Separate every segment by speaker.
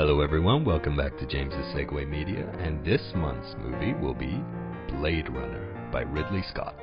Speaker 1: Hello everyone, welcome back to James' Segue Media, and this month's movie will be Blade Runner by Ridley Scott.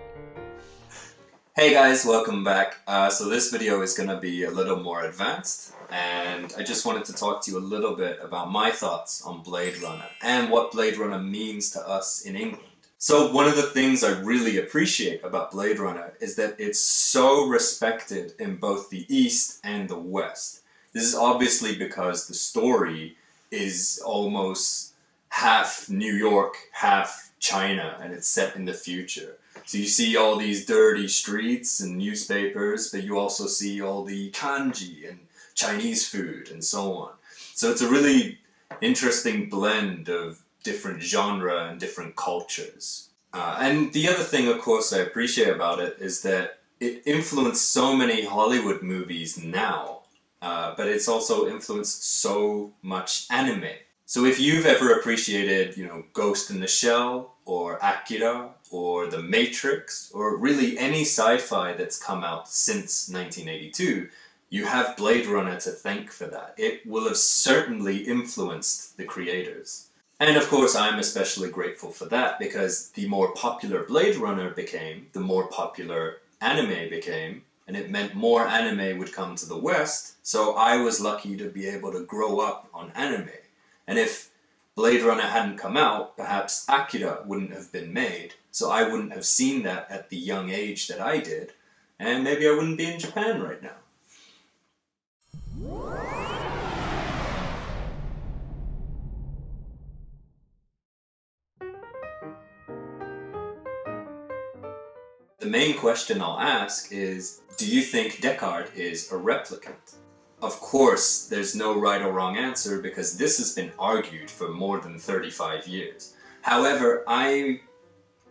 Speaker 2: Hey guys, welcome back. So this video is going to be a little more advanced, and I just wanted to talk to you a little bit about my thoughts on Blade Runner and what Blade Runner means to us in England. So one of the things I really appreciate about Blade Runner is that it's so respected in both the East and the West. This is obviously because the story is almost half New York, half China, and it's set in the future. So you see all these dirty streets and newspapers, but you also see all the kanji and Chinese food and so on. So it's a really interesting blend of different genre and different cultures. And the other thing, of course, I appreciate about it is that it influenced so many Hollywood movies now. But it's also influenced so much anime. So if you've ever appreciated, Ghost in the Shell, or Akira, or The Matrix, or really any sci-fi that's come out since 1982, you have Blade Runner to thank for that. It will have certainly influenced the creators. And of course, I'm especially grateful for that because the more popular Blade Runner became, the more popular anime became, and it meant more anime would come to the West, so I was lucky to be able to grow up on anime. And if Blade Runner hadn't come out, perhaps Akira wouldn't have been made, so I wouldn't have seen that at the young age that I did, and maybe I wouldn't be in Japan right now. The main question I'll ask is, do you think Descartes is a replicant? Of course, there's no right or wrong answer because this has been argued for more than 35 years. However, I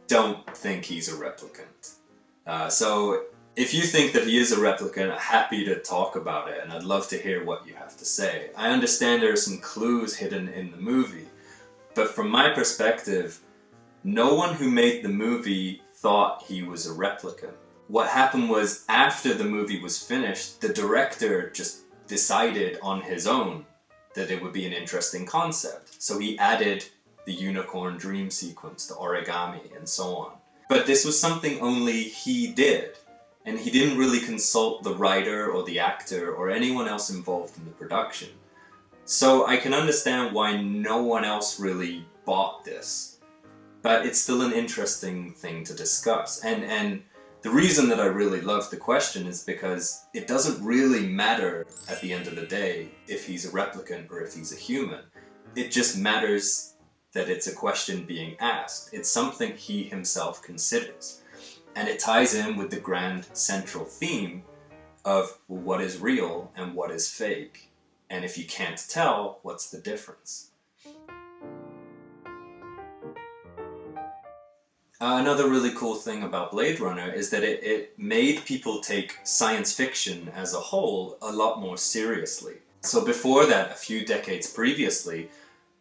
Speaker 2: don't think he's a replicant. So if you think that he is a replicant, I'm happy to talk about it and I'd love to hear what you have to say. I understand there are some clues hidden in the movie, but from my perspective, no one who made the movie thought he was a replicant. What happened was, after the movie was finished, the director just decided on his own that it would be an interesting concept. So he added the unicorn dream sequence, the origami, and so on. But this was something only he did, and he didn't really consult the writer or the actor or anyone else involved in the production. So I can understand why no one else really bought this. But it's still an interesting thing to discuss. And the reason that I really love the question is because it doesn't really matter at the end of the day if he's a replicant or if he's a human. It just matters that it's a question being asked. It's something he himself considers. And it ties in with the grand central theme of what is real and what is fake. And if you can't tell, what's the difference? Another really cool thing about Blade Runner is that it made people take science fiction as a whole a lot more seriously. So before that, a few decades previously,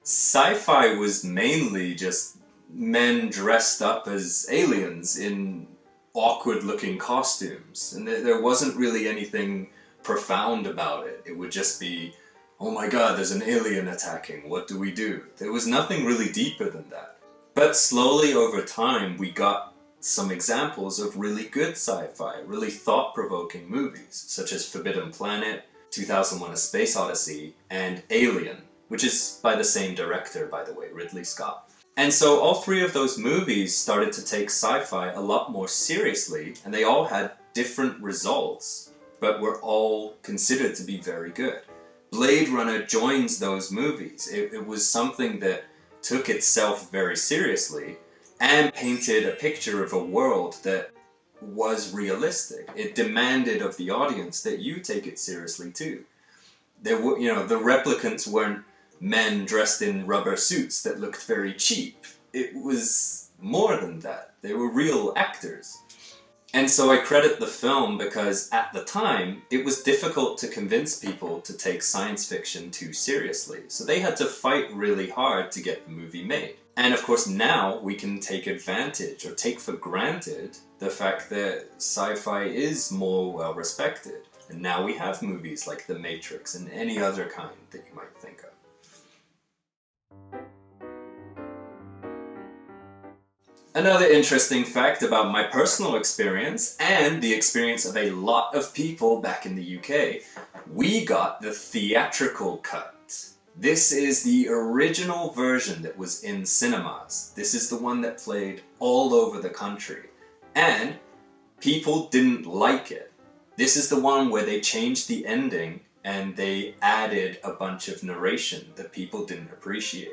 Speaker 2: sci-fi was mainly just men dressed up as aliens in awkward-looking costumes. And there wasn't really anything profound about it. It would just be, oh my god, there's an alien attacking, what do we do? There was nothing really deeper than that. But slowly over time, we got some examples of really good sci-fi, really thought-provoking movies, such as Forbidden Planet, 2001: A Space Odyssey, and Alien, which is by the same director, by the way, Ridley Scott. And so all three of those movies started to take sci-fi a lot more seriously, and they all had different results, but were all considered to be very good. Blade Runner joins those movies. It was something that took itself very seriously and painted a picture of a world that was realistic. It demanded of the audience that you take it seriously too. There were, the replicants weren't men dressed in rubber suits that looked very cheap. It was more than that. They were real actors. And so I credit the film because at the time, it was difficult to convince people to take science fiction too seriously. So they had to fight really hard to get the movie made. And of course now we can take advantage or take for granted the fact that sci-fi is more well respected. And now we have movies like The Matrix and any other kind that you might think of. Another interesting fact about my personal experience and the experience of a lot of people back in the UK, we got the theatrical cut. This is the original version that was in cinemas. This is the one that played all over the country. And people didn't like it. This is the one where they changed the ending and they added a bunch of narration that people didn't appreciate.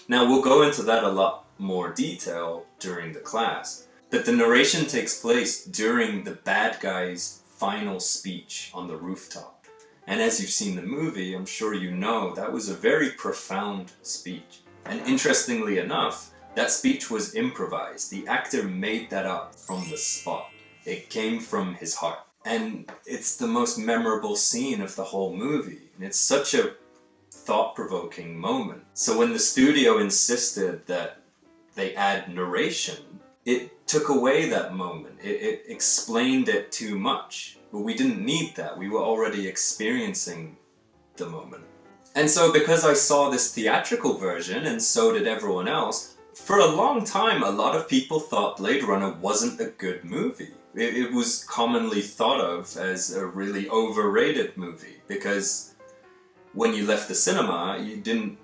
Speaker 2: Now we'll go into that a lot more detail during the class, but the narration takes place during the bad guy's final speech on the rooftop. And as you've seen the movie, I'm sure you know that was a very profound speech. And interestingly enough, that speech was improvised. The actor made that up from the spot. It came from his heart. And it's the most memorable scene of the whole movie. And it's such a thought-provoking moment. So when the studio insisted that they add narration, it took away that moment. It explained it too much. But we didn't need that. We were already experiencing the moment. And so because I saw this theatrical version, and so did everyone else, for a long time a lot of people thought Blade Runner wasn't a good movie. It was commonly thought of as a really overrated movie because when you left the cinema, you didn't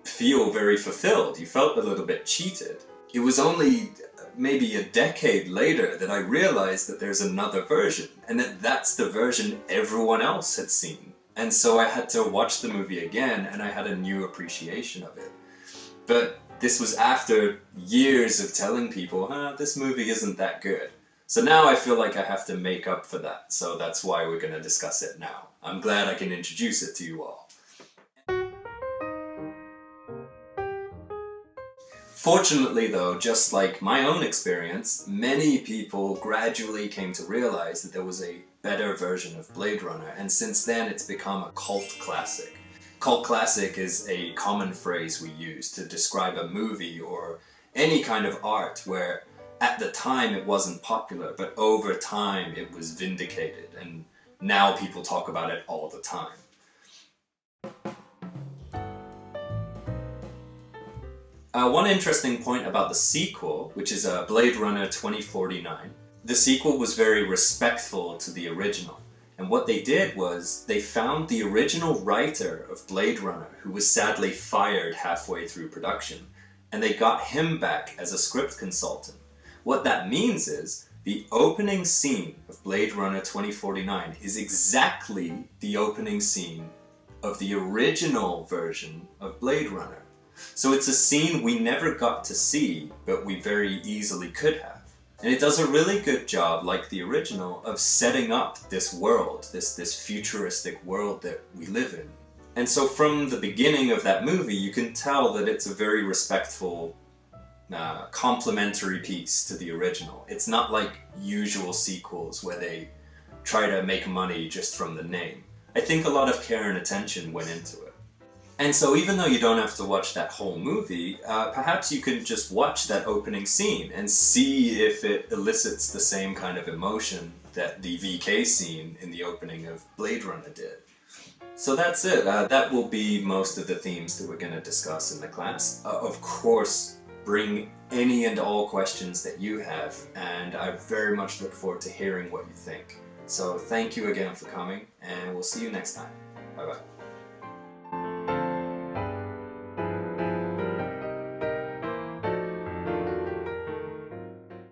Speaker 2: feel very fulfilled. You felt a little bit cheated. It was only maybe a decade later that I realized that there's another version and that that's the version everyone else had seen. And so I had to watch the movie again and I had a new appreciation of it. But this was after years of telling people, this movie isn't that good. So now I feel like I have to make up for that. So that's why we're going to discuss it now. I'm glad I can introduce it to you all. Fortunately though, just like my own experience, many people gradually came to realize that there was a better version of Blade Runner, and since then it's become a cult classic. Cult classic is a common phrase we use to describe a movie or any kind of art where at the time it wasn't popular, but over time it was vindicated, and now people talk about it all the time. One interesting point about the sequel, which is Blade Runner 2049, the sequel was very respectful to the original. And what they did was they found the original writer of Blade Runner, who was sadly fired halfway through production, and they got him back as a script consultant. What that means is the opening scene of Blade Runner 2049 is exactly the opening scene of the original version of Blade Runner. So it's a scene we never got to see, but we very easily could have. And it does a really good job, like the original, of setting up this world, this futuristic world that we live in. And so from the beginning of that movie, you can tell that it's a very respectful, complimentary piece to the original. It's not like usual sequels where they try to make money just from the name. I think a lot of care and attention went into it. And so even though you don't have to watch that whole movie, perhaps you can just watch that opening scene and see if it elicits the same kind of emotion that the VK scene in the opening of Blade Runner did. So that's it. That will be most of the themes that we're going to discuss in the class. Of course, bring any and all questions that you have, and I very much look forward to hearing what you think. So thank you again for coming, and we'll see you next time. Bye-bye.